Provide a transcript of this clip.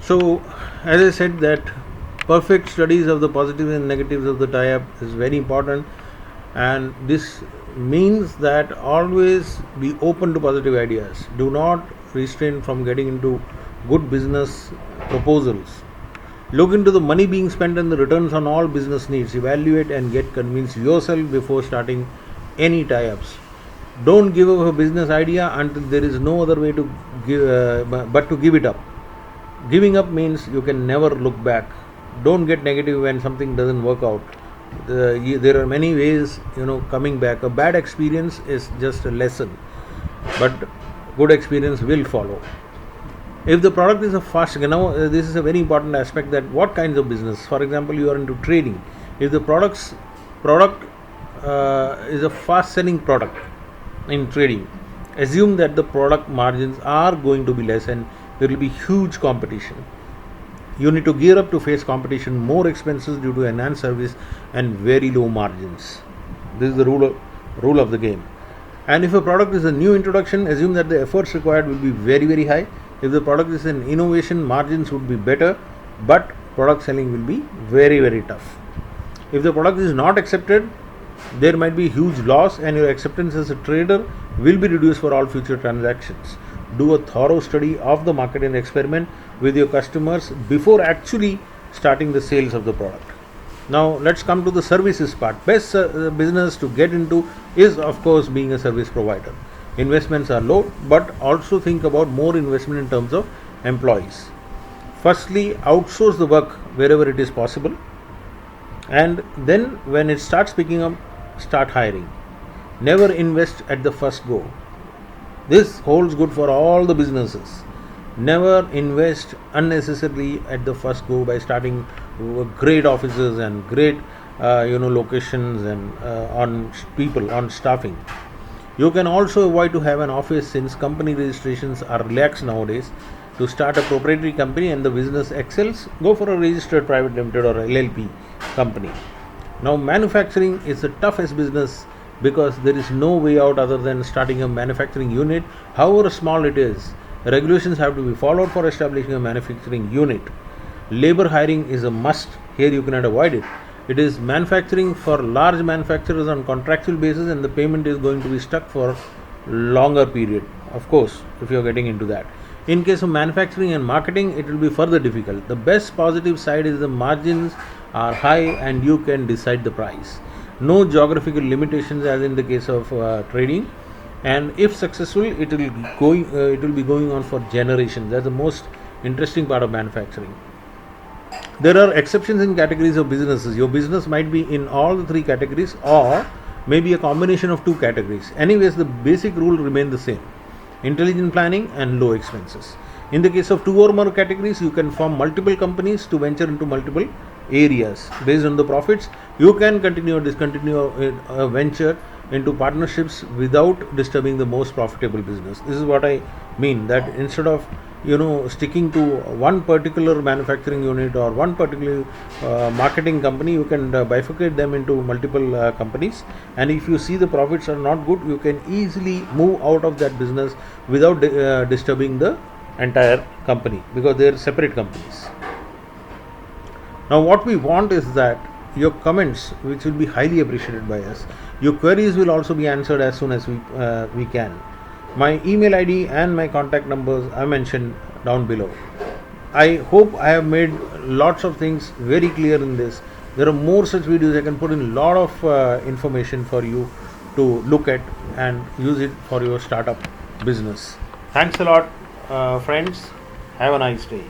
So, as I said, that perfect studies of the positives and negatives of the tie-up is very important, and this means that always be open to positive ideas. Do not restrain from getting into good business proposals. Look into the money being spent and the returns on all business needs. Evaluate and get convinced yourself before starting any tie-ups. Don't give up a business idea until there is no other way to give, but to give it up. Giving up means you can never look back. Don't get negative when something doesn't work out. There are many ways, coming back. A bad experience is just a lesson, but good experience will follow. If the product is a fast, this is a very important aspect, that what kinds of business. For example, you are into trading. If the product is a fast selling product in trading, assume that the product margins are going to be less and there will be huge competition. You need to gear up to face competition, more expenses due to enhanced service and very low margins. This is the rule of the game. And if a product is a new introduction, assume that the efforts required will be very, very high. If the product is an innovation, margins would be better, but product selling will be very, very tough. If the product is not accepted, there might be huge loss and your acceptance as a trader will be reduced for all future transactions. Do a thorough study of the market and experiment with your customers before actually starting the sales of the product. Now let's come to the services part. Best business to get into is, of course, being a service provider. Investments are low, but also think about more investment in terms of employees. Firstly, outsource the work wherever it is possible, and then when it starts picking up, start hiring. Never invest at the first go. This holds good for all the businesses. Never invest unnecessarily at the first go by starting great offices and great locations and on people, on staffing. You can also avoid to have an office, since company registrations are relaxed nowadays. To start a proprietary company and the business excels, go for a registered private limited or LLP company. Now manufacturing is the toughest business because there is no way out other than starting a manufacturing unit, however small it is. Regulations have to be followed for establishing a manufacturing unit. Labor hiring is a must. Here you cannot avoid it. It is manufacturing for large manufacturers on contractual basis, and the payment is going to be stuck for longer period, of course, if you are getting into that. In case of manufacturing and marketing, it will be further difficult. The best positive side is the margins are high and you can decide the price. No geographical limitations as in the case of trading, and if successful, it will be going on for generations. That's the most interesting part of manufacturing. There are exceptions in categories of businesses. Your business might be in all the three categories or maybe a combination of two categories. Anyways, the basic rule remains the same: intelligent planning and low expenses. In the case of two or more categories, you can form multiple companies to venture into multiple areas. Based on the profits, you can continue or discontinue a venture into partnerships without disturbing the most profitable business. This is what I mean, that instead of sticking to one particular manufacturing unit or one particular marketing company, you can bifurcate them into multiple companies, and if you see the profits are not good, you can easily move out of that business without disturbing the entire company, because they are separate companies. Now what we want is that your comments, which will be highly appreciated by us, your queries will also be answered as soon as we can. My email ID and my contact numbers are mentioned down below. I hope I have made lots of things very clear in this. There are more such videos. I can put in a lot of information for you to look at and use it for your startup business. Thanks a lot, friends. Have a nice day.